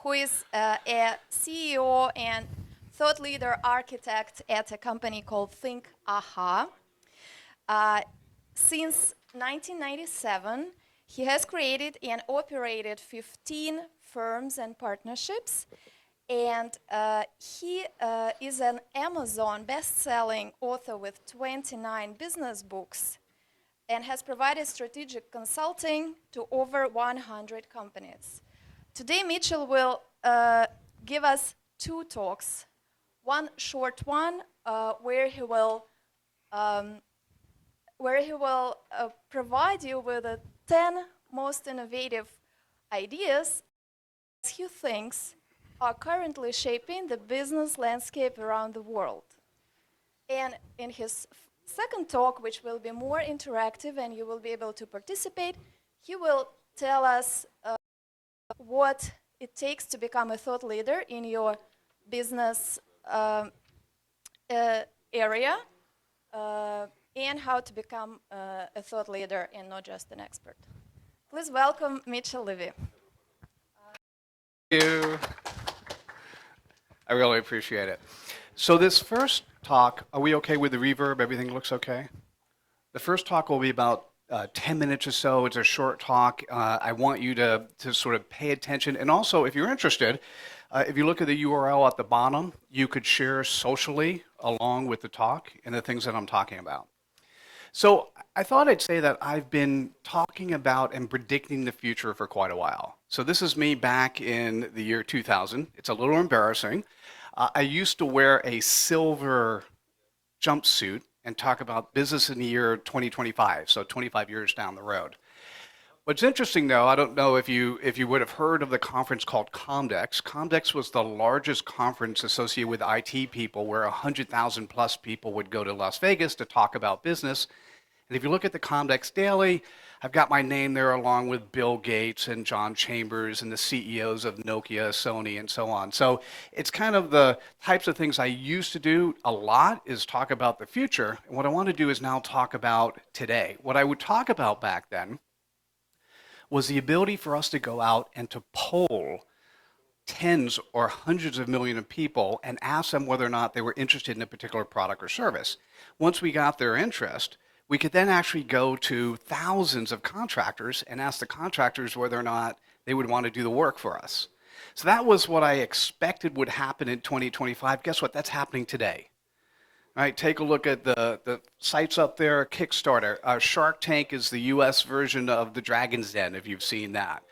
who is a CEO and thought leader architect at a company called Think Aha. Since 1997, he has created and operated 15 firms and partnerships, and he is an Amazon best-selling author with 29 business books and has provided strategic consulting to over 100 companies. Today, Mitchell will give us two talks. One short one where he will provide you with the 10 most innovative ideas he thinks are currently shaping the business landscape around the world. And in his second talk, which will be more interactive and you will be able to participate, he will tell us what it takes to become a thought leader in your business area and how to become a thought leader and not just an expert. Please welcome Mitchell Levy. Thank you. I really appreciate it. So this first talk, are we okay with the reverb? Everything looks okay? The first talk will be about 10 minutes or so. It's a short talk. I want you to sort of pay attention. And also, if you're interested, if you look at the URL at the bottom, you could share socially along with the talk and the things that I'm talking about. So I thought I'd say that I've been talking about and predicting the future for quite a while. So this is me back in the year 2000. It's a little embarrassing. I used to wear a silver jumpsuit and talk about business in the year 2025, so 25 years down the road. What's interesting, though, I don't know if you would have heard of the conference called Comdex. Comdex was the largest conference associated with IT people where 100,000 plus people would go to Las Vegas to talk about business. And if you look at the Comdex Daily, I've got my name there along with Bill Gates and John Chambers and the CEOs of Nokia, Sony, and so on. So it's kind of the types of things I used to do a lot is talk about the future. And what I want to do is now talk about today. What I would talk about back then was the ability for us to go out and to poll tens or hundreds of millions of people and ask them whether or not they were interested in a particular product or service. Once we got their interest, we could then actually go to thousands of contractors and ask the contractors whether or not they would want to do the work for us. So that was what I expected would happen in 2025. Guess what? That's happening today. All right, take a look at the sites up there. Kickstarter. Shark Tank is the US version of the Dragon's Den, if you've seen that.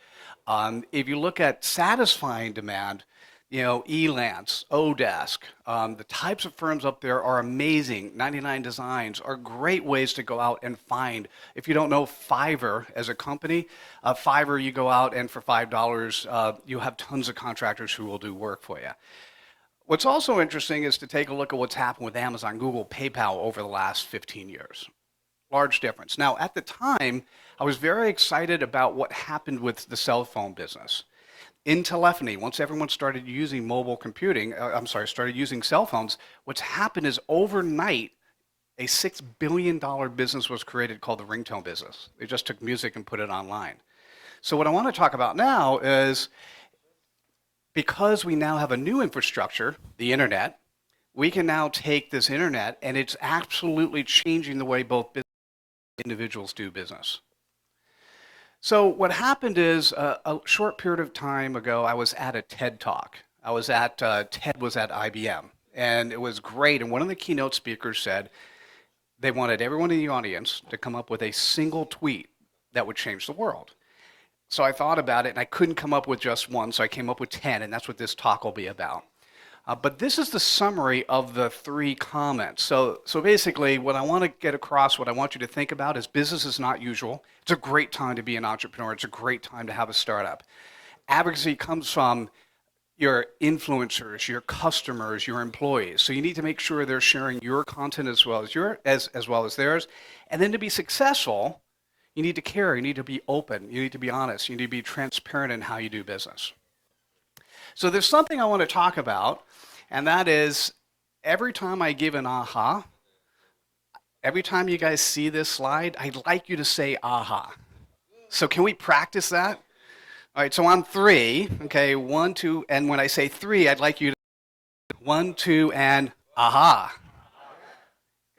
If you look at satisfying demand, you know, Elance, Odesk, the types of firms up there are amazing. 99 Designs are great ways to go out and find. If you don't know Fiverr as a company, Fiverr, you go out and for $5, you have tons of contractors who will do work for you. What's also interesting is to take a look at what's happened with Amazon, Google, PayPal over the last 15 years. Large difference. Now, at the time, I was very excited about what happened with the cell phone business. In telephony, once everyone started using mobile computing, started using cell phones, what's happened is overnight, a $6 billion business was created called the ringtone business. They just took music and put it online. So what I want to talk about now is, because we now have a new infrastructure, the internet, we can now take this internet and it's absolutely changing the way both business and individuals do business. So what happened is a short period of time ago, I was at a TED Talk. TED was at IBM, and it was great. And one of the keynote speakers said they wanted everyone in the audience to come up with a single tweet that would change the world. So I thought about it, and I couldn't come up with just one, so I came up with 10, and that's what this talk will be about. But this is the summary of the 3 comments. So basically, what I want to get across, what I want you to think about is business is not usual. It's a great time to be an entrepreneur. It's a great time to have a startup. Advocacy comes from your influencers, your customers, your employees. So you need to make sure they're sharing your content as well as theirs. And then to be successful, you need to care. You need to be open. You need to be honest. You need to be transparent in how you do business. So there's something I want to talk about, and that is every time I give an aha, every time you guys see this slide, I'd like you to say aha. So can we practice that? All right, so on three, okay, 1, 2, and when I say three, I'd like you to 1, 2, and aha.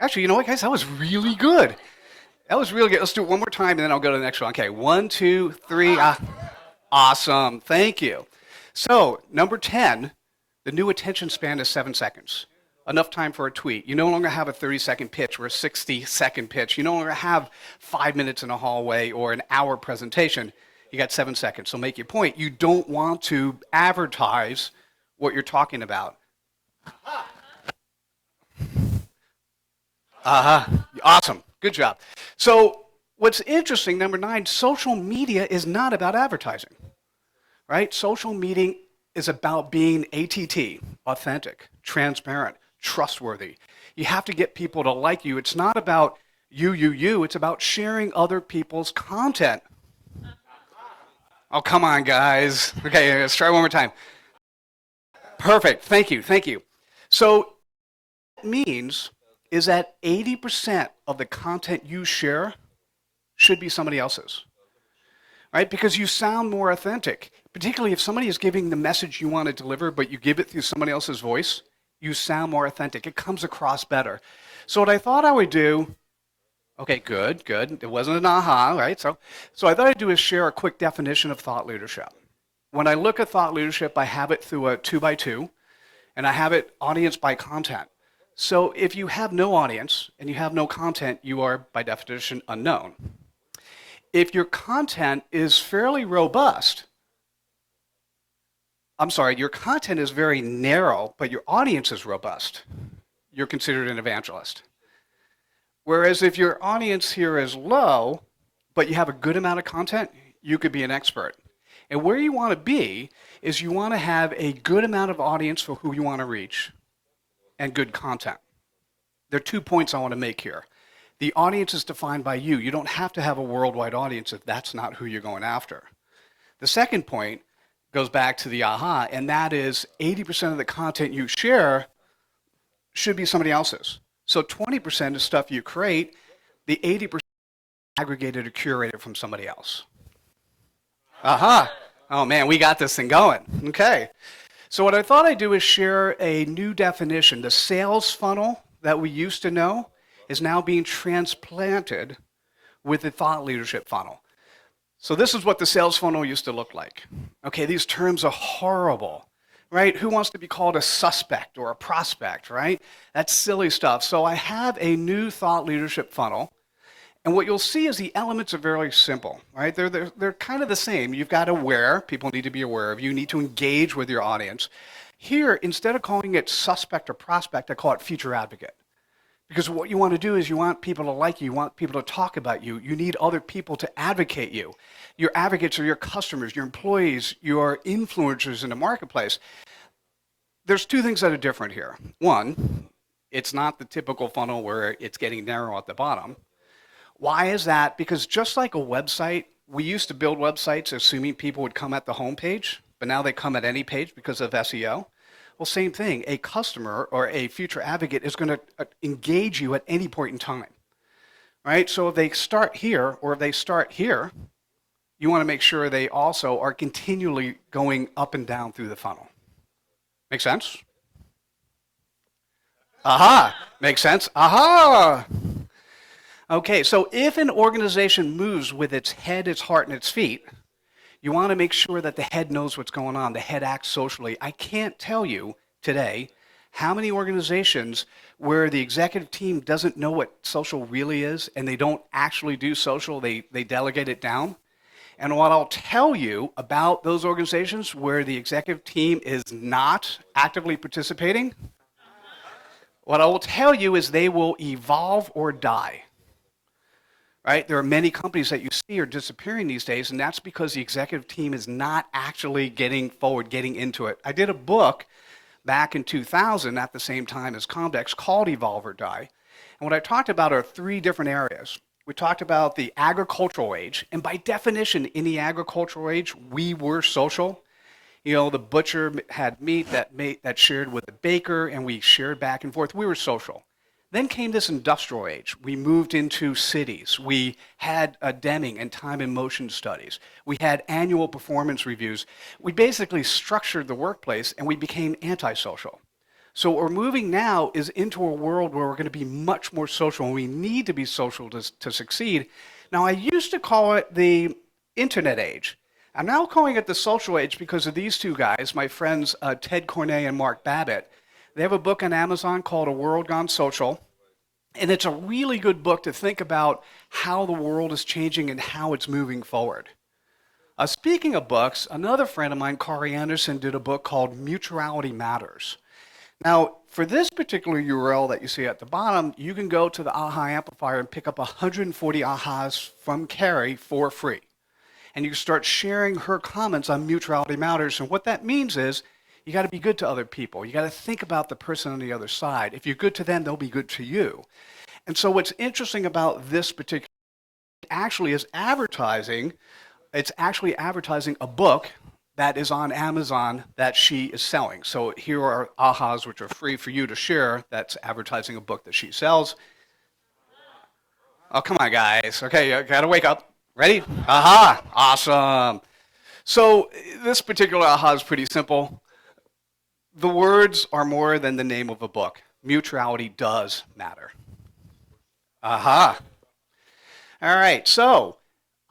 Actually, you know what, guys? That was really good. That was really good. Let's do it one more time, and then I'll go to the next one. Okay, 1, 2, 3. Awesome. Thank you. So, number 10, the new attention span is 7 seconds. Enough time for a tweet. You no longer have a 30-second pitch or a 60-second pitch. You no longer have 5 minutes in a hallway or an hour presentation. You got 7 seconds. So make your point. You don't want to advertise what you're talking about. Awesome. Good job. So what's interesting, number 9, social media is not about advertising, right? Social media is about being ATT, authentic, transparent, trustworthy. You have to get people to like you. It's not about you. It's about sharing other people's content. Oh, come on, guys. Okay, let's try one more time. Perfect. Thank you. So what it means is that 80% of the content you share should be somebody else's, right? Because you sound more authentic, particularly if somebody is giving the message you want to deliver, but you give it through somebody else's voice, you sound more authentic. It comes across better. So what I thought I would do, okay, good. It wasn't an aha, right? So I thought I'd do is share a quick definition of thought leadership. When I look at thought leadership, I have it through a 2x2, and I have it audience by content. So if you have no audience and you have no content, you are, by definition, unknown. If your content is fairly robust, your content is very narrow, but your audience is robust, you're considered an evangelist. Whereas if your audience here is low, but you have a good amount of content, you could be an expert. And where you want to be is you want to have a good amount of audience for who you want to reach and good content. There are 2 points I want to make here. The audience is defined by you. You don't have to have a worldwide audience if that's not who you're going after. The second point goes back to the aha, and that is 80% of the content you share should be somebody else's. So 20% is stuff you create, the 80% aggregated or curated from somebody else. Aha. Oh man, we got this thing going. Okay. So what I thought I'd do is share a new definition. The sales funnel that we used to know is now being transplanted with the thought leadership funnel. So this is what the sales funnel used to look like. Okay, these terms are horrible, right? Who wants to be called a suspect or a prospect, right? That's silly stuff. So I have a new thought leadership funnel. And what you'll see is the elements are very simple, right? They're kind of the same. You've got aware, people need to be aware of you, need to engage with your audience. Here, instead of calling it suspect or prospect, I call it future advocate. Because what you want to do is you want people to like you want people to talk about you. You need other people to advocate you. Your advocates are your customers, your employees, your influencers in the marketplace. There's 2 things that are different here. One, it's not the typical funnel where it's getting narrow at the bottom. Why is that? Because just like a website, we used to build websites assuming people would come at the home page, but now they come at any page because of SEO. Well, same thing. A customer or a future advocate is going to engage you at any point in time, right? So if they start here or if they start here, you want to make sure they also are continually going up and down through the funnel. Make sense? Aha! Makes sense? Aha! Okay, so if an organization moves with its head, its heart, and its feet, you want to make sure that the head knows what's going on. The head acts socially. I can't tell you today how many organizations where the executive team doesn't know what social really is and they don't actually do social, they delegate it down. And what I'll tell you about those organizations where the executive team is not actively participating, what I will tell you is they will evolve or die. Right? There are many companies that you see are disappearing these days, and that's because the executive team is not actually getting forward, getting into it. I did a book back in 2000 at the same time as Comdex called Evolve or Die. And what I talked about are 3 different areas. We talked about the agricultural age, and by definition, in the agricultural age, we were social. You know, the butcher had meat that shared with the baker, and we shared back and forth. We were social. Then came this industrial age. We moved into cities. We had Deming and time and motion studies. We had annual performance reviews. We basically structured the workplace and we became antisocial. So what we're moving now is into a world where we're going to be much more social, and we need to be social to succeed. Now, I used to call it the internet age. I'm now calling it the social age because of these two guys, my friends Ted Cornay and Mark Babbitt. They have a book on Amazon called A World Gone Social, and it's a really good book to think about how the world is changing and how it's moving forward. Speaking of books, another friend of mine, Kari Anderson, did a book called Mutuality Matters. Now, for this particular URL that you see at the bottom, you can go to the Aha Amplifier and pick up 140 Ahas from Kari for free. And you can start sharing her comments on Mutuality Matters. And what that means is you got to be good to other people. You got to think about the person on the other side. If you're good to them, they'll be good to you. And so what's interesting about this particular actually is advertising. It's actually advertising a book that is on Amazon that she is selling. So here are Ahas, which are free for you to share. That's advertising a book that she sells. Oh, come on, guys. Okay, you got to wake up. Ready? Aha! Awesome. So this particular aha is pretty simple. The words are more than the name of a book. Mutuality does matter. Aha. All right, so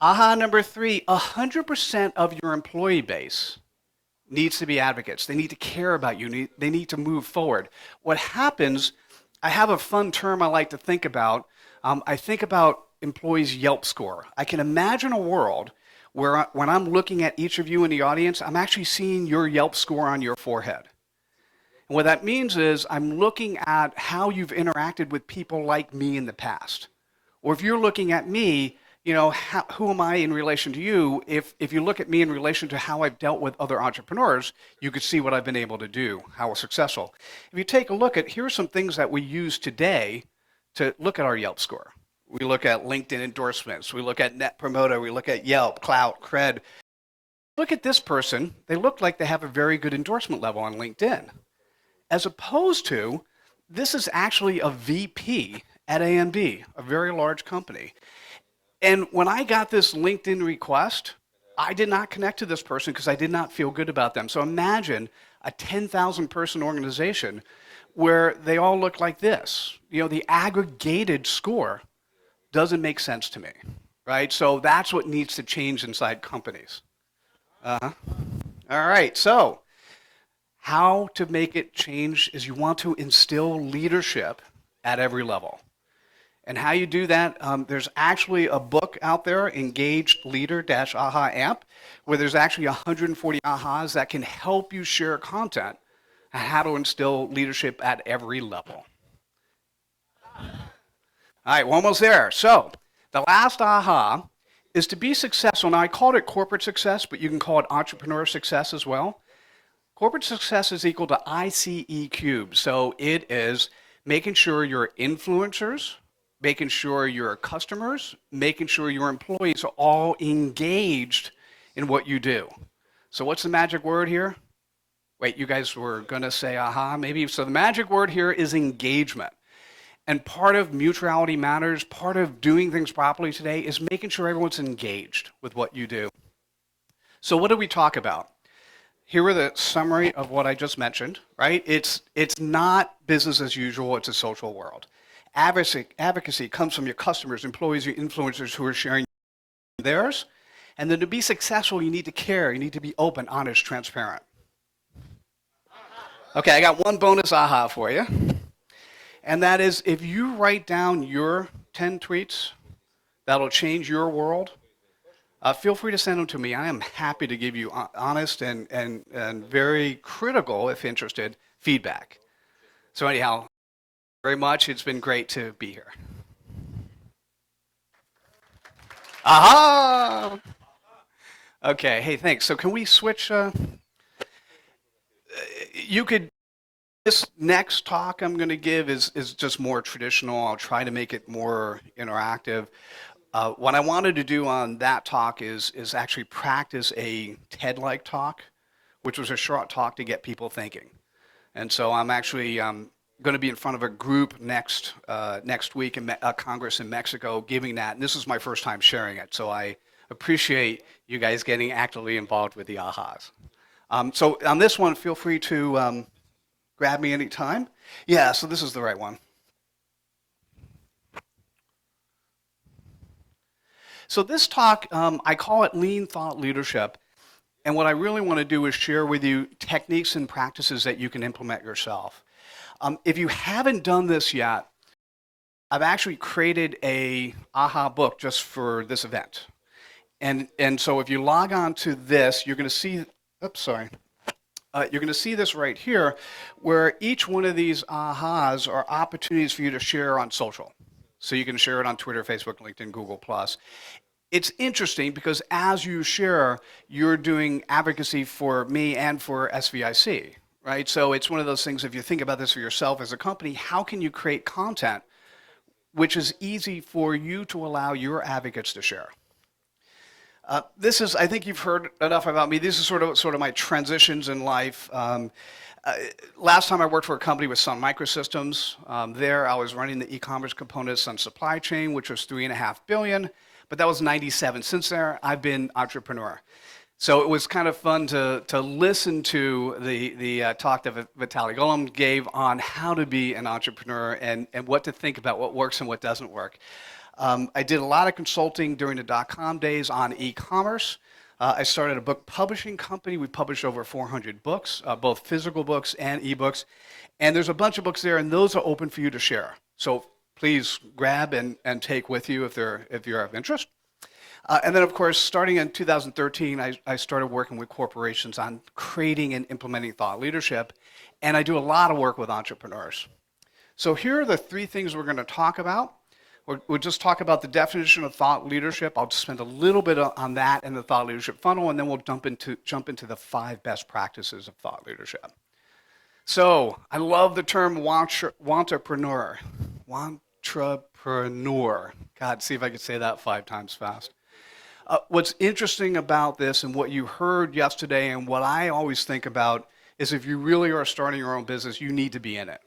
aha number 3, 100% of your employee base needs to be advocates. They need to care about you. They need to move forward. What happens, I have a fun term I like to think about. I think about employees' Yelp score. I can imagine a world where when I'm looking at each of you in the audience, I'm actually seeing your Yelp score on your forehead. And what that means is I'm looking at how you've interacted with people like me in the past. Or if you're looking at me, you know, who am I in relation to you? If you look at me in relation to how I've dealt with other entrepreneurs, you could see what I've been able to do, how we're successful. If you take a look at, here are some things that we use today to look at our Yelp score. We look at LinkedIn endorsements. We look at Net Promoter. We look at Yelp, Clout, Cred. Look at this person. They look like they have a very good endorsement level on LinkedIn. As opposed to, this is actually a VP at A&B, a very large company. And when I got this LinkedIn request, I did not connect to this person because I did not feel good about them. So imagine a 10,000 person organization where they all look like this. You know, the aggregated score doesn't make sense to me, right? So that's what needs to change inside companies. All right, so how to make it change is you want to instill leadership at every level. And how you do that, there's actually a book out there, Engaged Leader-Aha Amp, where there's actually 140 ahas that can help you share content on how to instill leadership at every level. All right, we're almost there. So the last aha is to be successful. Now, I called it corporate success, but you can call it entrepreneur success as well. Corporate success is equal to ICE cubed. So it is making sure your influencers, making sure your customers, making sure your employees are all engaged in what you do. So what's the magic word here? Wait, you guys were going to say aha, maybe. So the magic word here is engagement. And part of Mutuality Matters, part of doing things properly today is making sure everyone's engaged with what you do. So what did we talk about? Here are the summary of what I just mentioned, right? It's not business as usual, it's a social world. Advocacy comes from your customers, employees, your influencers who are sharing theirs. And then to be successful, you need to care, you need to be open, honest, transparent. Okay, I got one bonus aha for you. And that is, if you write down your 10 tweets that'll change your world, feel free to send them to me. I am happy to give you honest and very critical, if interested, feedback. So anyhow, very much. It's been great to be here. Aha! Okay, hey, thanks. So can we switch? You could. This next talk I'm going to give is just more traditional. I'll try to make it more interactive. What I wanted to do on that talk is actually practice a TED-like talk, which was a short talk to get people thinking. And so I'm actually going to be in front of a group next week in Congress in Mexico giving that. And this is my first time sharing it. So I appreciate you guys getting actively involved with the AHAs. So on this one, feel free to grab me anytime. Yeah, so this is the right one. So this talk, I call it Lean Thought Leadership. And what I really want to do is share with you techniques and practices that you can implement yourself. If you haven't done this yet, I've actually created a AHA book just for this event. And so if you log on to this, you're going to see, you're going to see this right here, where each one of these AHAs are opportunities for you to share on social. So you can share it on Twitter, Facebook, LinkedIn, Google+. It's interesting because as you share, you're doing advocacy for me and for SVIC, right? So it's one of those things, if you think about this for yourself as a company, how can you create content which is easy for you to allow your advocates to share? This is, I think you've heard enough about me. This is sort of my transitions in life. Last time I worked for a company with Sun Microsystems. There I was running the e-commerce components on supply chain, which was $3.5 billion. But that was 97. Since there, I've been entrepreneur. So it was kind of fun to listen to the talk that Vitaly Golub gave on how to be an entrepreneur and what to think about what works and what doesn't work. I did a lot of consulting during the dot-com days on e-commerce. I started a book publishing company. We published over 400 books, both physical books and e-books. And there's a bunch of books there, and those are open for you to share. So please grab and take with you if you're of interest. And then, of course, starting in 2013, I started working with corporations on creating and implementing thought leadership, and I do a lot of work with entrepreneurs. So here are the three things we're going to talk about. We'll just talk about the definition of thought leadership. I'll just spend a little bit on that and the thought leadership funnel, and then we'll jump into the 5 best practices of thought leadership. So I love the term wantrepreneur. Entrepreneur. God, see if I could say that 5 times fast. What's interesting about this and what you heard yesterday and what I always think about is if you really are starting your own business, you need to be in it.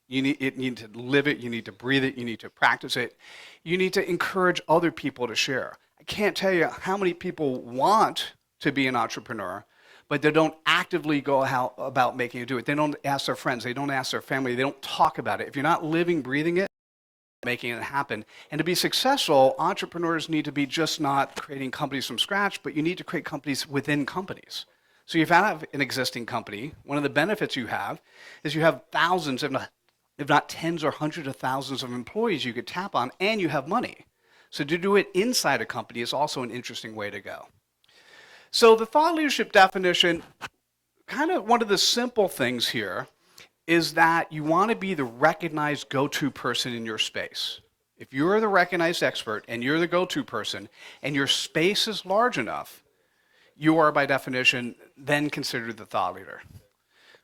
You need to live it, you need to breathe it, you need to practice it. You need to encourage other people to share. I can't tell you how many people want to be an entrepreneur, but they don't actively go about making it do it. They don't ask their friends, they don't ask their family, they don't talk about it. If you're not living, breathing it, making it happen. And to be successful, entrepreneurs need to be just not creating companies from scratch, but you need to create companies within companies. So if you have an existing company, one of the benefits you have is you have thousands, if not tens or hundreds of thousands of employees you could tap on, and you have money. So to do it inside a company is also an interesting way to go. So the thought leadership definition, kind of one of the simple things here, is that you want to be the recognized go-to person in your space. If you're the recognized expert and you're the go-to person and your space is large enough, you are by definition then considered the thought leader.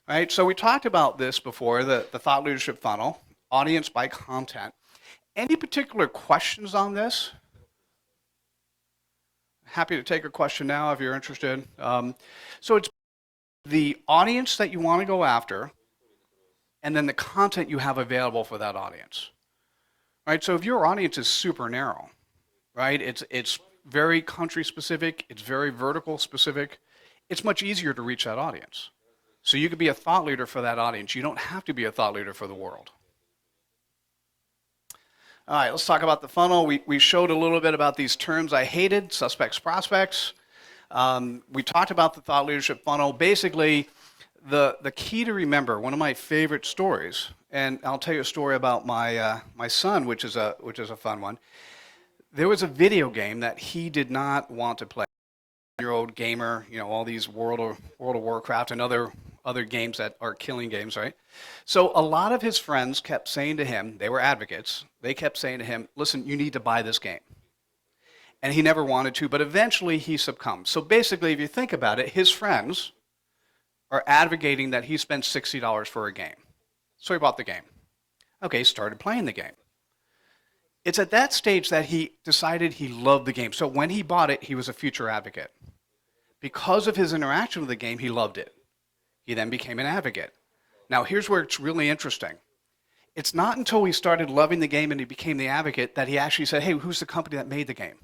Right? So we talked about this before, the thought leadership funnel, audience by content. Any particular questions on this? Happy to take a question now if you're interested. So it's the audience that you want to go after, and then the content you have available for that audience. Right? So if your audience is super narrow, right? It's very country specific, it's very vertical specific, it's much easier to reach that audience. So you could be a thought leader for that audience. You don't have to be a thought leader for the world. All right, let's talk about the funnel. We showed a little bit about these terms I hated, suspects, prospects. We talked about the thought leadership funnel. Basically, the key to remember, one of my favorite stories, and I'll tell you a story about my son, which is a fun one. There was a video game that he did not want to play. 9-year-old gamer, all these World of Warcraft and other games that are killing games, right? So a lot of his friends kept saying to him, they were advocates, they kept saying to him, listen, you need to buy this game. And he never wanted to, but eventually he succumbed. So basically, if you think about it, his friends are advocating that he spend $60 for a game. So he bought the game. Okay, he started playing the game. It's at that stage that he decided he loved the game. So when he bought it, he was a future advocate. Because of his interaction with the game, he loved it. He then became an advocate. Now here's where it's really interesting. It's not until he started loving the game and he became the advocate that he actually said, hey, who's the company that made the game?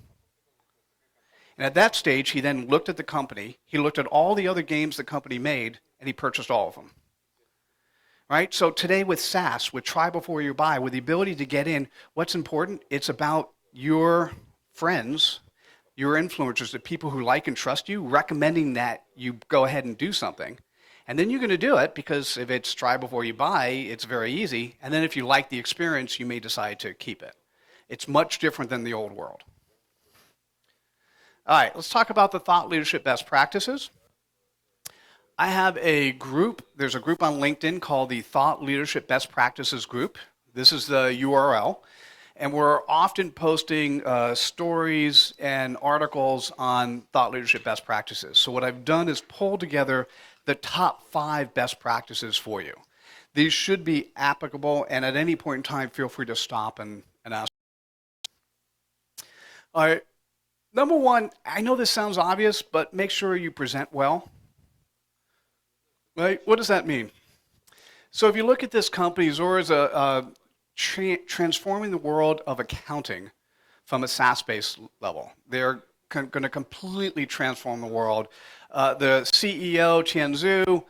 And at that stage, he then looked at the company, he looked at all the other games the company made, and he purchased all of them. Right? So today with SaaS, with try before you buy, with the ability to get in, what's important? It's about your friends, your influencers, the people who like and trust you, recommending that you go ahead and do something. And then you're going to do it because if it's try before you buy, it's very easy. And then if you like the experience, you may decide to keep it. It's much different than the old world. All right, let's talk about the thought leadership best practices. I have a group, there's a group on LinkedIn called the Thought Leadership Best Practices Group. This is the URL. And we're often posting stories and articles on thought leadership best practices. So what I've done is pull together the top 5 best practices for you. These should be applicable, and at any point in time, feel free to stop and ask. All right. Number 1, I know this sounds obvious, but make sure you present well. Right? What does that mean? So if you look at this company, Zora is transforming the world of accounting from a SaaS-based level. They're going to completely transform the world. The CEO, Tian Zhu,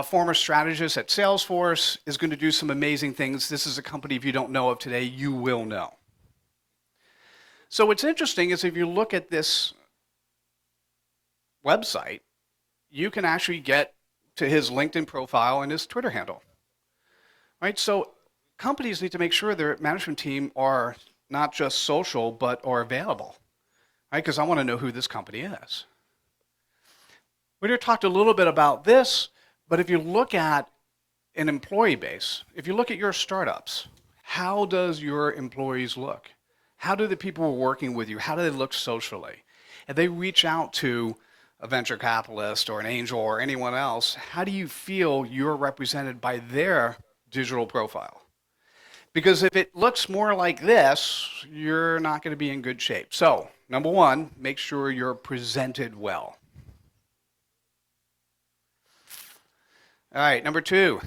former strategist at Salesforce, is going to do some amazing things. This is a company, if you don't know of today, you will know. So what's interesting is if you look at this website, you can actually get to his LinkedIn profile and his Twitter handle. Right? So companies need to make sure their management team are not just social, but are available. Right? Because I want to know who this company is. We already talked a little bit about this, but if you look at an employee base, if you look at your startups, how does your employees look? How do the people who are working with you, how do they look socially? If they reach out to a venture capitalist or an angel or anyone else, how do you feel you're represented by their digital profile? Because if it looks more like this, you're not going to be in good shape. So, number 1, make sure you're presented well. All right, number 2.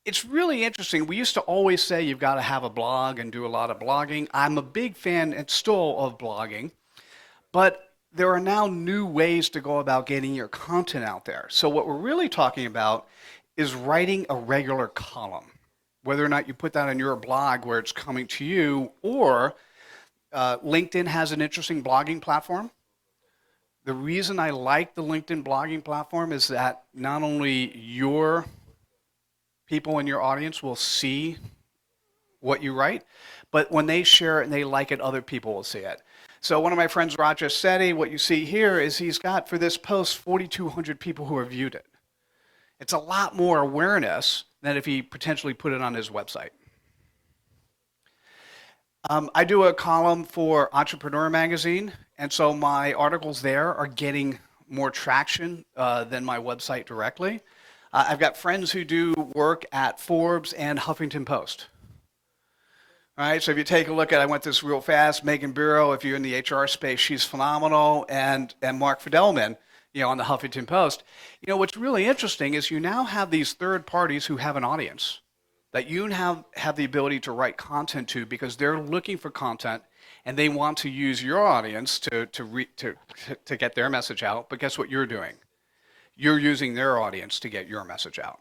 It's really interesting. We used to always say you've got to have a blog and do a lot of blogging. I'm a big fan and still of blogging, but there are now new ways to go about getting your content out there. So what we're really talking about is writing a regular column, whether or not you put that on your blog where it's coming to you, or LinkedIn has an interesting blogging platform. The reason I like the LinkedIn blogging platform is that not only your people in your audience will see what you write, but when they share it and they like it, other people will see it. So one of my friends, Rajesh Sethi, what you see here is he's got, for this post, 4,200 people who have viewed it. It's a lot more awareness than if he potentially put it on his website. I do a column for Entrepreneurial magazine, and so my articles there are getting more traction than my website directly. I've got friends who do work at Forbes and Huffington Post. All right, so if you take a look at, I went this real fast, Megan Bureau, if you're in the HR space, she's phenomenal, and Mark Fidelman, on the Huffington Post. What's really interesting is you now have these third parties who have an audience that you have the ability to write content to, because they're looking for content and they want to use your audience to get their message out. But guess what you're doing? You're using their audience to get your message out.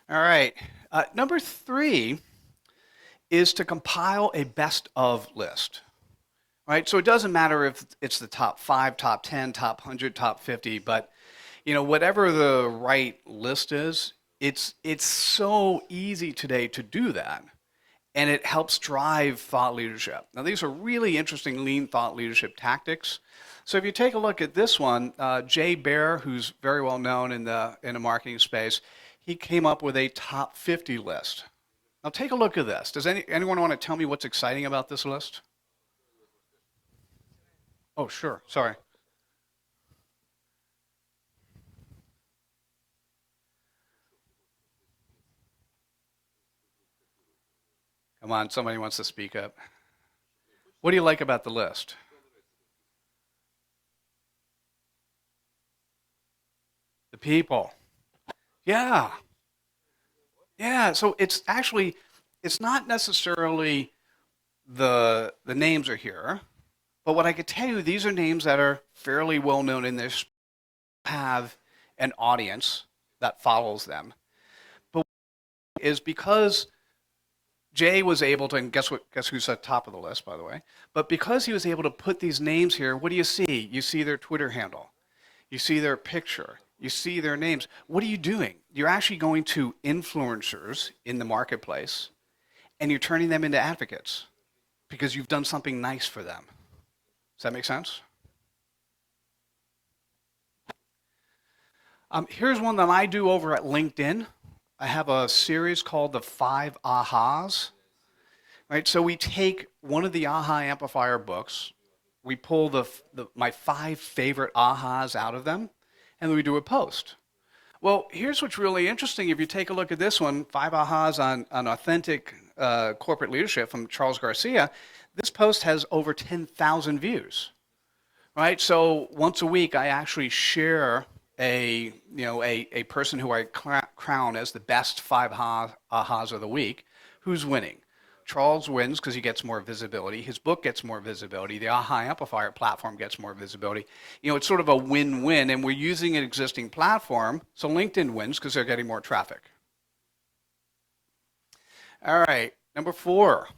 All right. Number 3 is to compile a best of list. Right? So it doesn't matter if it's the top 5, top 10, top 100, top 50, but whatever the right list is, it's so easy today to do that. And it helps drive thought leadership. Now, these are really interesting lean thought leadership tactics. So if you take a look at this one, Jay Baer, who's very well known in the marketing space, he came up with a top 50 list. Now take a look at this. Does anyone want to tell me what's exciting about this list? Oh, sure. Sorry. Come on, somebody wants to speak up. What do you like about the list? The people. Yeah. Yeah. So it's actually, it's not necessarily the names are here, but what I could tell you, these are names that are fairly well known in this, have an audience that follows them. But is because Jay was able to, and guess what? Guess who's at the top of the list, by the way? But because he was able to put these names here, what do you see? You see their Twitter handle, you see their picture, you see their names. What are you doing? You're actually going to influencers in the marketplace, and you're turning them into advocates because you've done something nice for them. Does that make sense? Here's one that I do over at LinkedIn. I have a series called the 5 Ahas. Right, so we take one of the Aha Amplifier books, we pull my 5 favorite ahas out of them, and then we do a post. Well, here's what's really interesting. If you take a look at this one, 5 ahas on authentic corporate leadership from Charles Garcia, this post has over 10,000 views. Right, so once a week I actually share a person who I crown as the best 5 ahas of the week, who's winning. Charles wins because he gets more visibility. His book gets more visibility. The Aha Amplifier platform gets more visibility. It's sort of a win-win, and we're using an existing platform, so LinkedIn wins because they're getting more traffic. All right, number 4,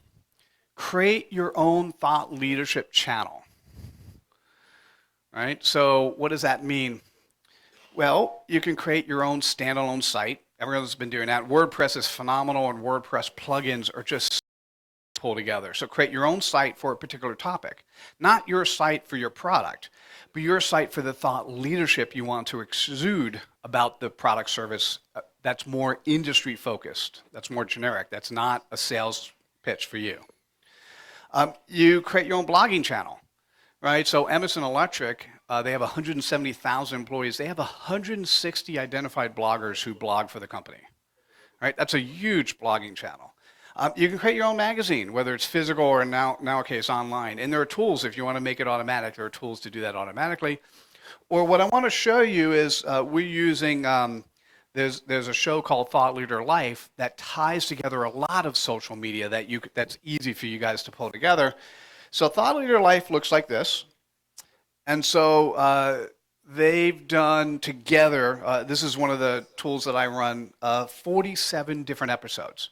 create your own thought leadership channel. All right, so what does that mean? Well, you can create your own standalone site. Everyone's been doing that. WordPress is phenomenal, and WordPress plugins are just pull together. So create your own site for a particular topic. Not your site for your product, but your site for the thought leadership you want to exude about the product service that's more industry focused, that's more generic, that's not a sales pitch for you. You create your own blogging channel, right? So Emerson Electric, they have 170,000 employees. They have 160 identified bloggers who blog for the company, right? That's a huge blogging channel. You can create your own magazine, whether it's physical or nowadays online. And there are tools, if you want to make it automatic, there are tools to do that automatically. Or what I want to show you is we're using, there's a show called Thought Leader Life that ties together a lot of social media that's easy for you guys to pull together. So Thought Leader Life looks like this. And so they've done together, this is one of the tools that I run, 47 different episodes.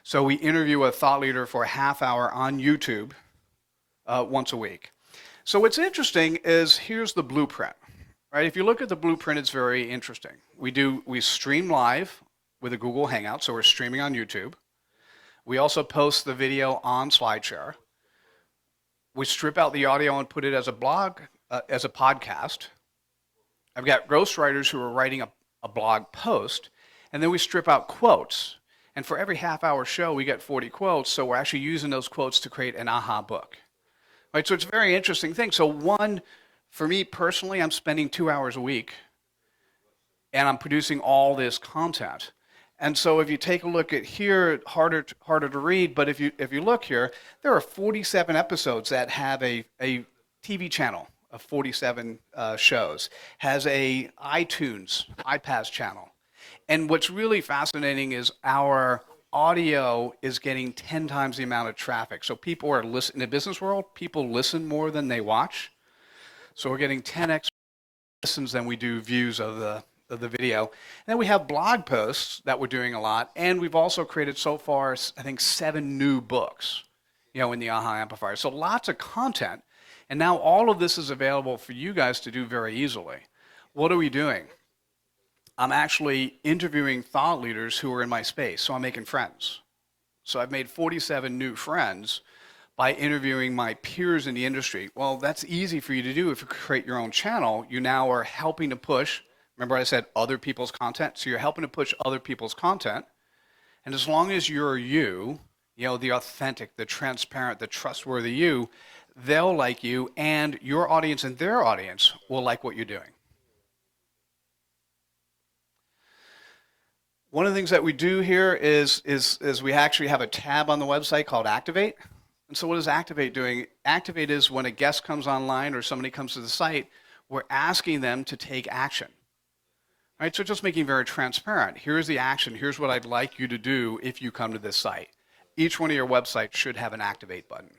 So we interview a thought leader for a half hour on YouTube once a week. So what's interesting is here's the blueprint, right? If you look at the blueprint, it's very interesting. We stream live with a Google Hangout, so we're streaming on YouTube. We also post the video on SlideShare. We strip out the audio and put it as a blog, as a podcast. I've got ghostwriters who are writing a blog post, and then we strip out quotes. And for every half-hour show, we get 40 quotes, so we're actually using those quotes to create an aha book. Right, so it's a very interesting thing. So one, for me personally, I'm spending 2 hours a week, and I'm producing all this content. And so if you take a look at here, harder to read, but if you look here, there are 47 episodes that have a TV channel of 47 shows, has a iTunes, iPads channel. And what's really fascinating is our audio is getting 10 times the amount of traffic. So people are listening. In the business world, people listen more than they watch. So we're getting 10x listens than we do views of the video. And then we have blog posts that we're doing a lot. And we've also created so far, I think, 7 new books, in the Aha Amplifier. So lots of content. And now all of this is available for you guys to do very easily. What are we doing? I'm actually interviewing thought leaders who are in my space, so I'm making friends. So I've made 47 new friends by interviewing my peers in the industry. Well, that's easy for you to do if you create your own channel. You now are helping to push, remember I said other people's content? So you're helping to push other people's content. And as long as you're you, the authentic, the transparent, the trustworthy you, they'll like you, and your audience and their audience will like what you're doing. One of the things that we do here is we actually have a tab on the website called Activate. And so what is Activate doing? Activate is when a guest comes online or somebody comes to the site, we're asking them to take action. Right? So just making very transparent. Here's the action. Here's what I'd like you to do if you come to this site. Each one of your websites should have an activate button.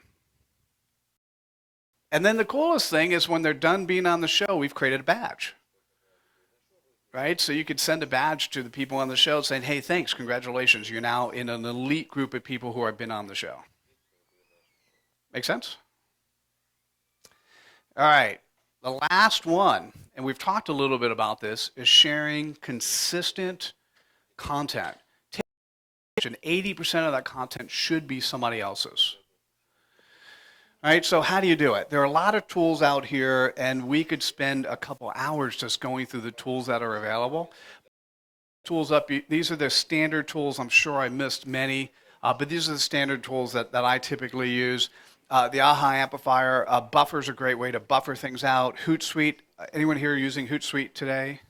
And then the coolest thing is when they're done being on the show, we've created a badge. Right? So you could send a badge to the people on the show saying, hey, thanks, congratulations. You're now in an elite group of people who have been on the show. Make sense? All right. The last one, and we've talked a little bit about this, is sharing consistent content. 80% of that content should be somebody else's. All right, so how do you do it? There are a lot of tools out here, and we could spend a couple hours just going through the tools that are available. Tools up, these are the standard tools. I'm sure I missed many, but these are the standard tools that I typically use. The Aha Amplifier, Buffer's a great way to buffer things out. Hootsuite, anyone here using Hootsuite today?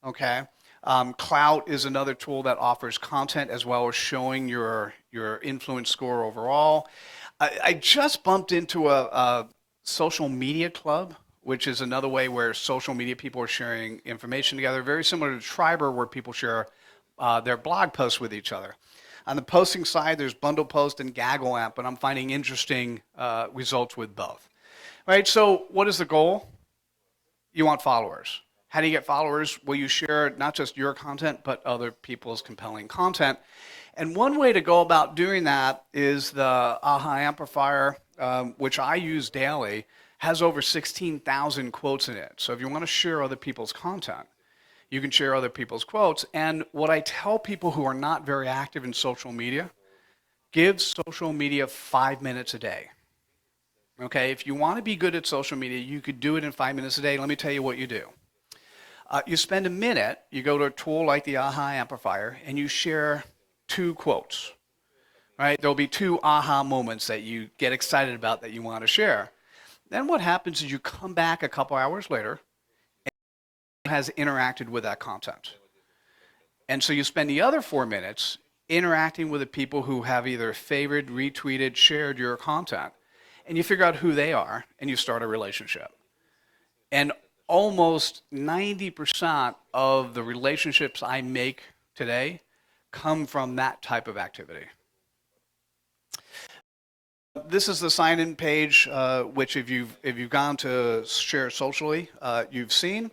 Okay. Clout is another tool that offers content as well as showing your influence score overall. I just bumped into a social media club, which is another way where social media people are sharing information together, very similar to Triber, where people share their blog posts with each other. On the posting side, there's Bundle Post and Gaggle App, but I'm finding interesting results with both. Right, so what is the goal? You want followers. How do you get followers? Well, you share not just your content, but other people's compelling content. And one way to go about doing that is the Aha Amplifier, which I use daily, has over 16,000 quotes in it. So if you want to share other people's content, you can share other people's quotes. And what I tell people who are not very active in social media, give social media 5 minutes a day. Okay, if you want to be good at social media, you could do it in 5 minutes a day. Let me tell you what you do. You spend a minute, you go to a tool like the Aha Amplifier, and you share 2 quotes. Right? There'll be 2 aha moments that you get excited about that you want to share. Then what happens is you come back a couple hours later and has interacted with that content. And so you spend the other 4 minutes interacting with the people who have either favored, retweeted, shared your content. And you figure out who they are, and you start a relationship. And almost 90% of the relationships I make today come from that type of activity. This is the sign-in page, which if you've gone to share socially, you've seen.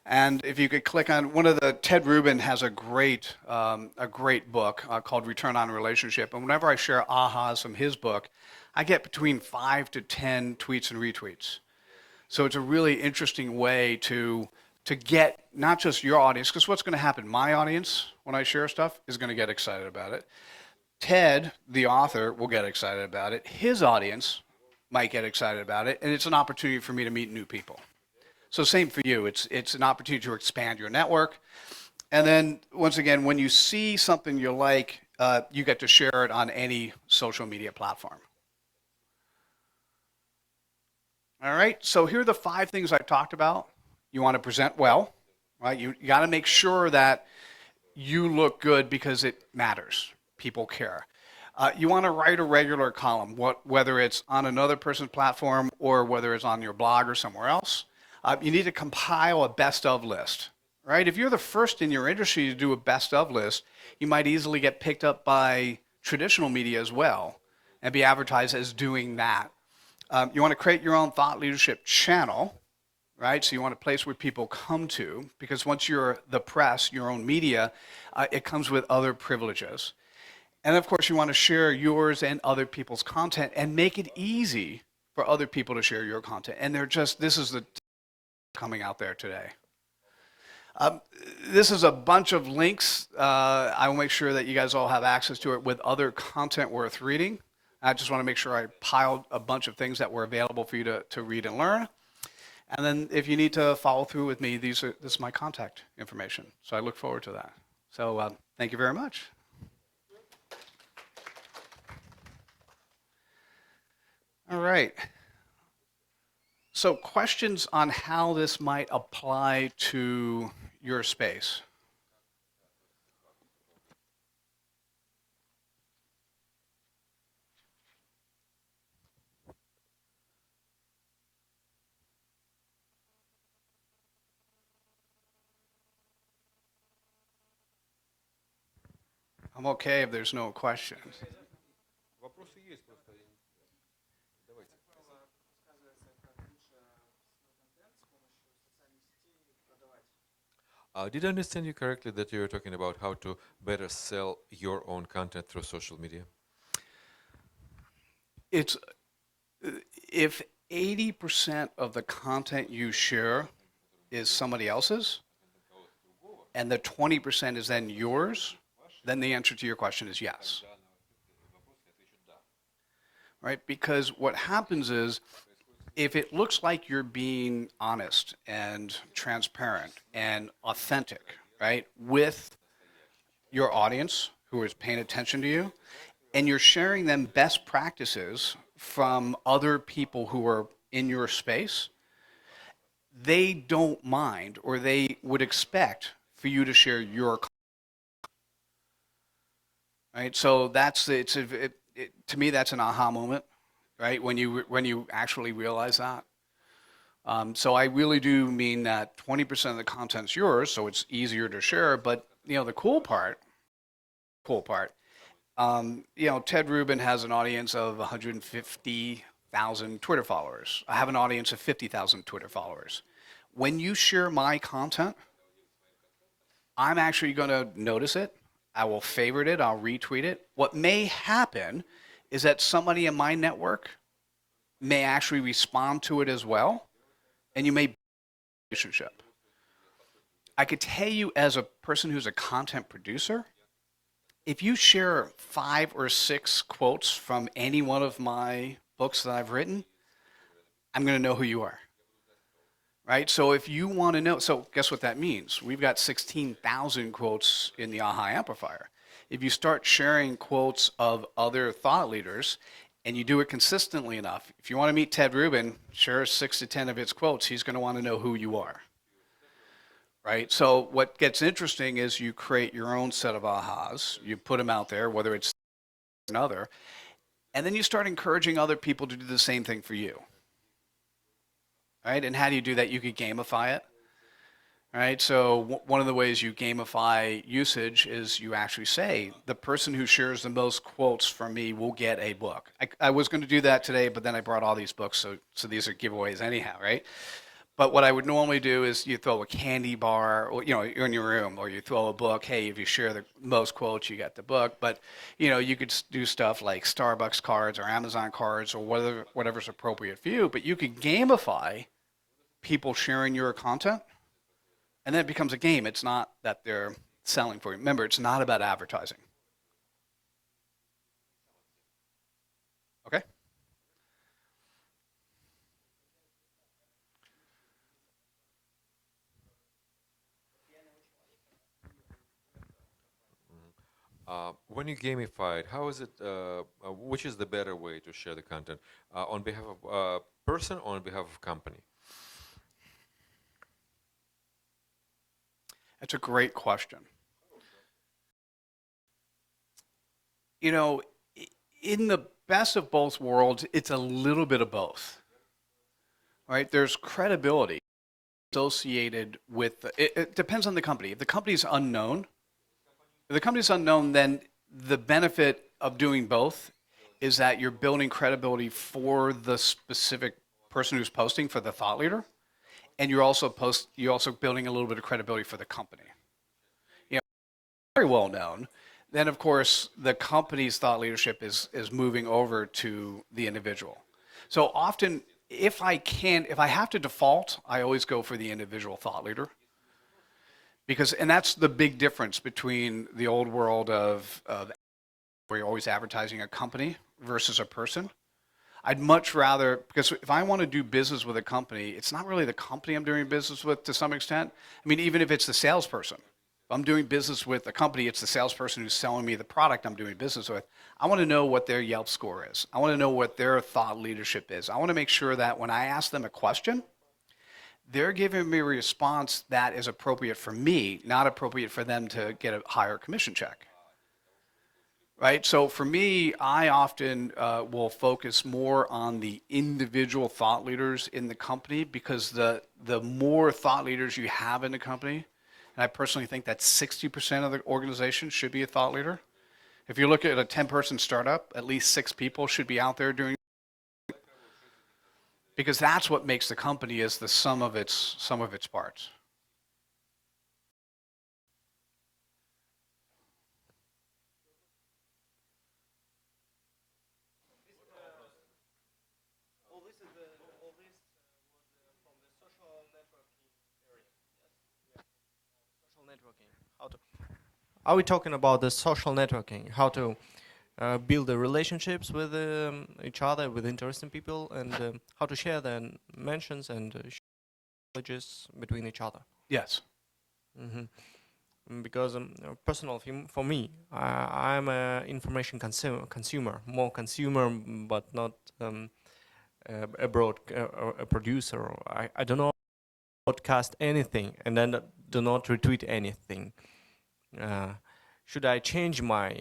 And if you could click on one of the, Ted Rubin has a great book called Return on Relationship. And whenever I share ahas from his book, I get between 5 to 10 tweets and retweets. So it's a really interesting way to get not just your audience, because what's going to happen, my audience, when I share stuff, is going to get excited about it. Ted, the author, will get excited about it. His audience might get excited about it, and it's an opportunity for me to meet new people. So same for you. It's an opportunity to expand your network. And then, once again, when you see something you like, you get to share it on any social media platform. All right, so here are the 5 things I talked about. You want to present well, right? You got to make sure that you look good because it matters. People care. You want to write a regular column, whether it's on another person's platform or whether it's on your blog or somewhere else. You need to compile a best of list, right? If you're the first in your industry to do a best of list, you might easily get picked up by traditional media as well and be advertised as doing that. You want to create your own thought leadership channel, right? So you want a place where people come to, because once you're the press, your own media, it comes with other privileges. And of course, you want to share yours and other people's content and make it easy for other people to share your content. And this is the coming out there today. This is a bunch of links. I will make sure that you guys all have access to it with other content worth reading. I just want to make sure I piled a bunch of things that were available for you to read and learn. And then if you need to follow through with me, this is my contact information. So I look forward to that. So thank you very much. All right. So questions on how this might apply to your space. I'm okay if there's no questions. Вопросы есть просто. Давайте. Did I understand you correctly that you're talking about how to better sell your own content through social media? It's if 80% of the content you share is somebody else's, and the 20% is then yours, then the answer to your question is yes. Right? Because what happens is, if it looks like you're being honest and transparent and authentic, right, with your audience who is paying attention to you, and you're sharing them best practices from other people who are in your space, they don't mind, or they would expect for you to share your content. Right? So that's to me, that's an aha moment, right? When you actually realize that. So I really do mean that 20% of the content's yours, so it's easier to share. But the cool part, Ted Rubin has an audience of 150,000 Twitter followers. I have an audience of 50,000 Twitter followers. When you share my content, I'm actually going to notice it. I will favorite it. I'll retweet it. What may happen is that somebody in my network may actually respond to it as well, and you may build a relationship. I could tell you, as a person who's a content producer, if you share 5 or 6 quotes from any one of my books that I've written, I'm going to know who you are. Right? So if you want to know, so guess what that means? We've got 16,000 quotes in the Aha Amplifier. If you start sharing quotes of other thought leaders, and you do it consistently enough, if you want to meet Ted Rubin, share 6 to 10 of his quotes. He's going to want to know who you are. Right? So what gets interesting is you create your own set of ahas. You put them out there, whether it's another, and then you start encouraging other people to do the same thing for you. Right? And how do you do that? You could gamify it. Right? So one of the ways you gamify usage is you actually say, the person who shares the most quotes from me will get a book. I was going to do that today, but then I brought all these books, so these are giveaways anyhow, right? But what I would normally do is you throw a candy bar, or, in your room, or you throw a book. Hey, if you share the most quotes, you get the book. But you could do stuff like Starbucks cards or Amazon cards or whatever's appropriate for you. But you could gamify people sharing your content, and then it becomes a game. It's not that they're selling for you. Remember, it's not about advertising. Okay? When you gamify it, how is it? Which is the better way to share the content? On behalf of a person or on behalf of company? That's a great question. In the best of both worlds, it's a little bit of both. Right? There's credibility associated with it depends on the company. If the company's unknown, then the benefit of doing both is that you're building credibility for the specific person who's posting, for the thought leader, and you're also building a little bit of credibility for the company. Very well known, then of course the company's thought leadership is moving over to the individual. So often, if I have to default, I always go for the individual thought leader. And that's the big difference between the old world of where you're always advertising a company versus a person. I'd much rather, because if I want to do business with a company, it's not really the company I'm doing business with to some extent. I mean, even if it's the salesperson. If I'm doing business with a company, it's the salesperson who's selling me the product I'm doing business with. I want to know what their Yelp score is. I want to know what their thought leadership is. I want to make sure that when I ask them a question, they're giving me a response that is appropriate for me, not appropriate for them to get a higher commission check. Right? So for me, I often will focus more on the individual thought leaders in the company, because the more thought leaders you have in the company, and I personally think that 60% of the organization should be a thought leader. If you look at a 10-person startup, at least 6 people should be out there doing, because that's what makes the company is the sum of its parts. Are we talking about the social networking? How to build the relationships with each other, with interesting people, and how to share the mentions and knowledges between each other? Yes. Because personally, for me, I'm an information consumer, more consumer, but not a producer. I do not podcast anything, and then do not retweet anything. Should I change my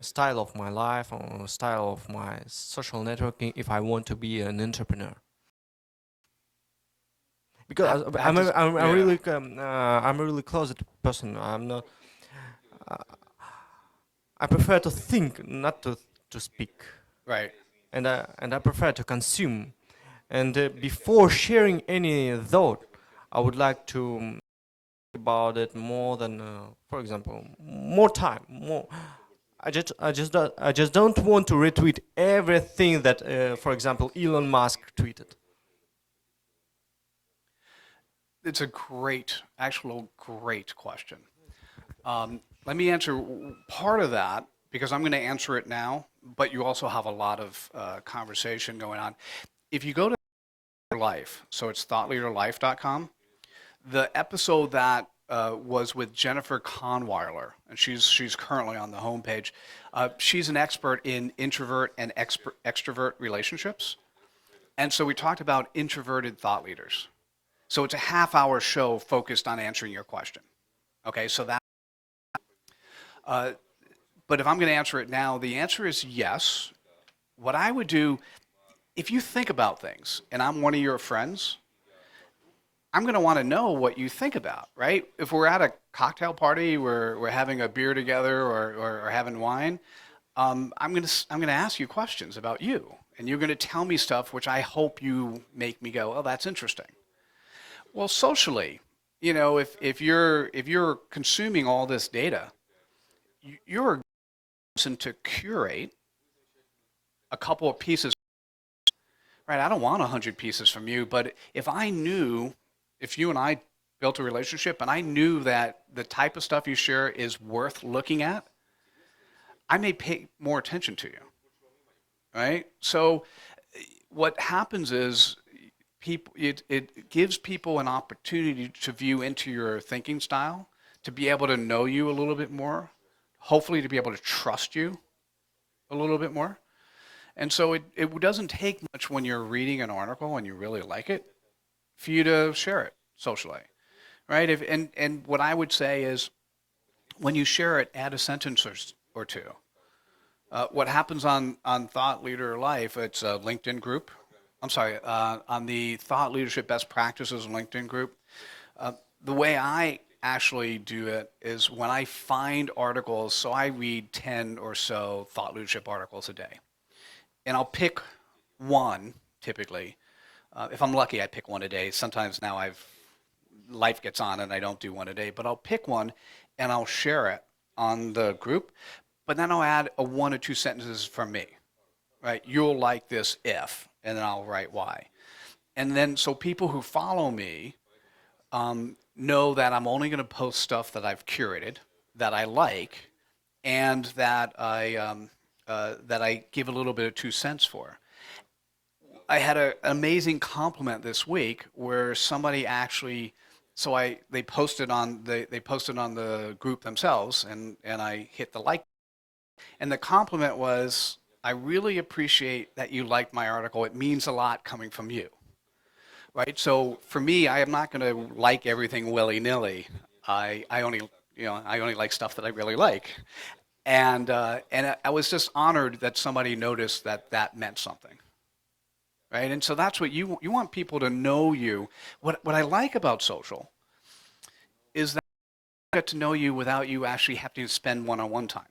style of my life or style of my social networking if I want to be an entrepreneur? Because I'm a really closet person. I'm not. I prefer to think, not to speak. Right. And I prefer to consume. And before sharing any thought, I would like to think about it more than, for example, more time. I just don't want to retweet everything that, for example, Elon Musk tweeted. It's a great question. Let me answer part of that because I'm going to answer it now, but you also have a lot of conversation going on. If you go to Life, so it's thoughtleaderlife.com, the episode that was with Jennifer Kahnweiler, and she's currently on the homepage. She's an expert in introvert and extrovert relationships. And so we talked about introverted thought leaders. So it's a half-hour show focused on answering your question. Okay, so that. But if I'm going to answer it now, the answer is yes. What I would do, if you think about things, and I'm one of your friends, I'm going to want to know what you think about, right? If we're at a cocktail party, we're having a beer together or having wine, I'm going to ask you questions about you, and you're going to tell me stuff which I hope you make me go, oh, that's interesting. Well, socially, you know, if you're consuming all this data, you're a person to curate a couple of pieces. Right? I don't want 100 pieces from you, but if you and I built a relationship and I knew that the type of stuff you share is worth looking at, I may pay more attention to you. Right? So what happens is it gives people an opportunity to view into your thinking style, to be able to know you a little bit more, hopefully to be able to trust you a little bit more. And so it doesn't take much when you're reading an article and you really like it for you to share it socially, right? And what I would say is when you share it, add a sentence or two. What happens on Thought Leader Life, it's a LinkedIn group. I'm sorry, on the Thought Leadership Best Practices LinkedIn group. The way I actually do it is when I find articles, so I read 10 or so thought leadership articles a day. And I'll pick one, typically. If I'm lucky, I pick one a day. Sometimes now life gets on and I don't do one a day. But I'll pick one and I'll share it on the group. But then I'll add 1 or 2 sentences from me. Right? You'll like this if, and then I'll write why. And then so people who follow me know that I'm only going to post stuff that I've curated, that I like, and that I give a little bit of 2 cents for. I had an amazing compliment this week where somebody actually, they posted on the group themselves, and I hit the like, and the compliment was, I really appreciate that you liked my article. It means a lot coming from you. Right? So for me, I am not going to like everything willy-nilly. I only like stuff that I really like. And I was just honored that somebody noticed that meant something. Right? And so that's what you want people to know you. What I like about social is that I get to know you without you actually having to spend one-on-one time.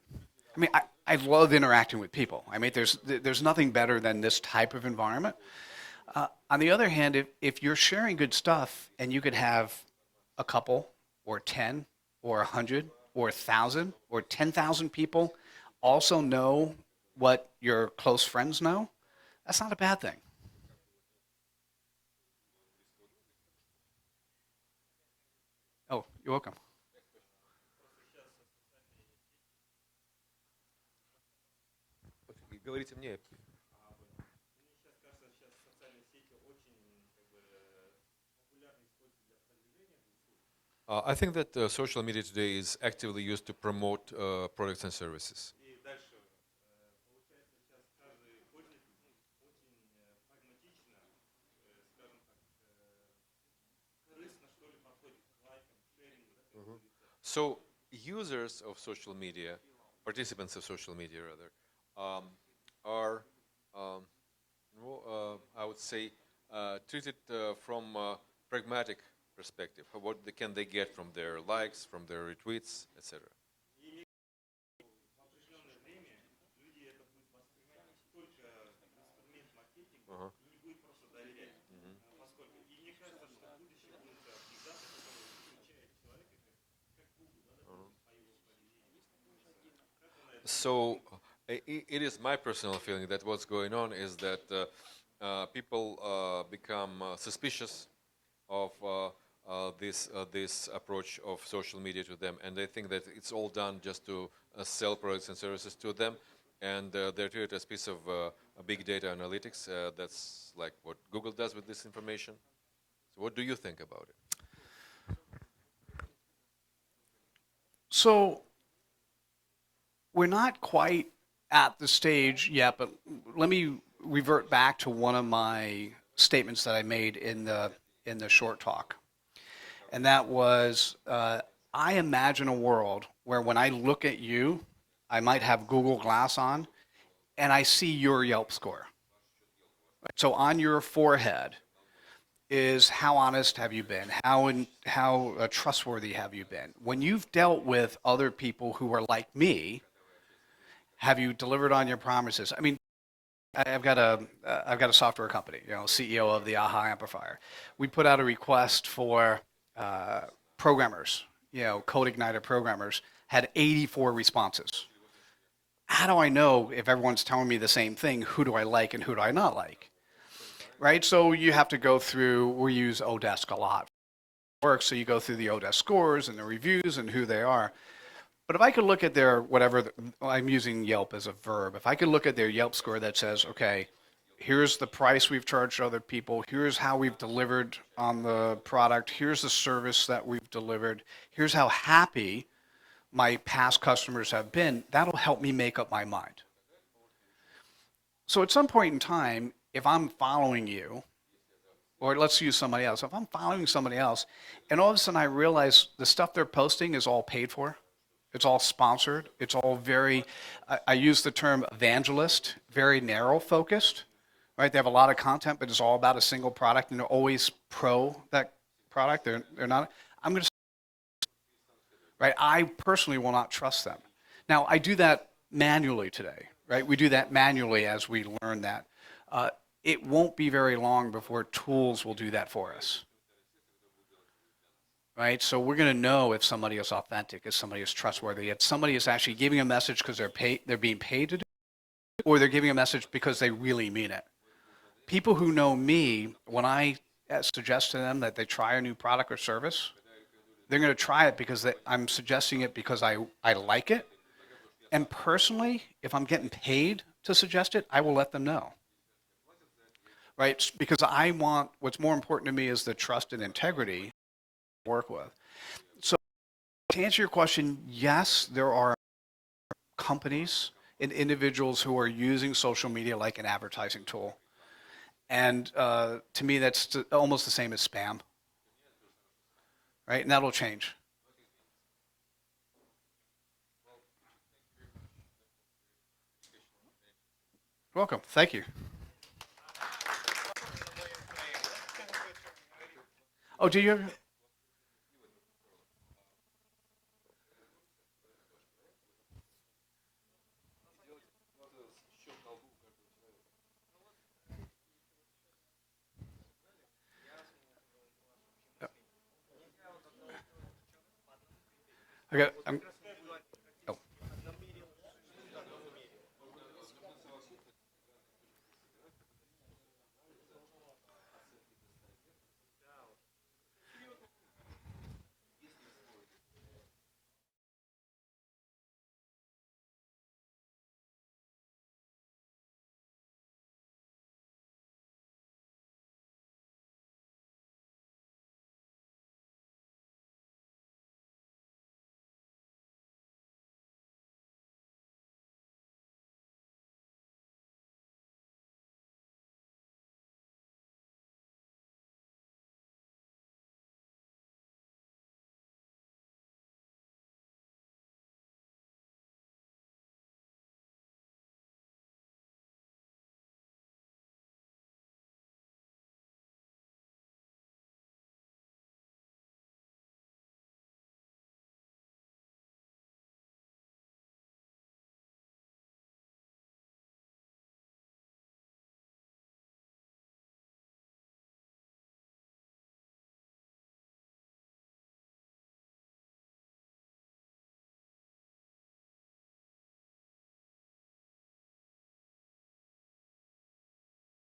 I mean, I love interacting with people. I mean, there's nothing better than this type of environment. On the other hand, if you're sharing good stuff and you could have a couple or 10 or 100 or 1,000 or 10,000 people also know what your close friends know, that's not a bad thing. Oh, you're welcome. Говорите мне. I think that social media today is actively used to promote products and services. So users of social media, participants of social media rather, are, I would say, treated from a pragmatic perspective. What can they get from their likes, from their retweets, etc. Uh-huh. So it is my personal feeling that what's going on is that people become suspicious of this approach of social media to them, and they think that it's all done just to sell products and services to them, and they're treated as a piece of big data analytics. That's like what Google does with this information. So what do you think about it? So we're not quite at the stage yet, but let me revert back to one of my statements that I made in the short talk. And that was, I imagine a world where when I look at you, I might have Google Glass on, and I see your Yelp score. So on your forehead is how honest have you been? How trustworthy have you been? When you've dealt with other people who are like me, have you delivered on your promises? I mean, I've got a software company, CEO of the Aha Amplifier. We put out a request for programmers, Code Igniter programmers, had 84 responses. How do I know if everyone's telling me the same thing? Who do I like and who do I not like? Right? So you have to go through, we use Odesk a lot. So you go through the Odesk scores and the reviews and who they are. But if I could look at their I'm using Yelp as a verb. If I could look at their Yelp score that says, okay, here's the price we've charged other people, here's how we've delivered on the product, here's the service that we've delivered, here's how happy my past customers have been, that'll help me make up my mind. So at some point in time, if I'm following you, or let's use somebody else, if I'm following somebody else, and all of a sudden I realize the stuff they're posting is all paid for, it's all sponsored. It's all very, I use the term evangelist, very narrow focused, right? They have a lot of content, but it's all about a single product, and they're always pro that product. They're not, I'm going to, right? I personally will not trust them. Now, I do that manually today, right? We do that manually as we learn that. It won't be very long before tools will do that for us. Right? So we're going to know if somebody is authentic, if somebody is trustworthy, if somebody is actually giving a message because they're being paid to do it, or they're giving a message because they really mean it. People who know me, when I suggest to them that they try a new product or service, they're going to try it because I'm suggesting it because I like it. And personally, if I'm getting paid to suggest it, I will let them know. Right? Because what's more important to me is the trust and integrity work with. So to answer your question, yes, there are companies and individuals who are using social media like an advertising tool. And to me, that's almost the same as spam. Right? And that'll change. Welcome. Thank you. Oh, do you? Okay,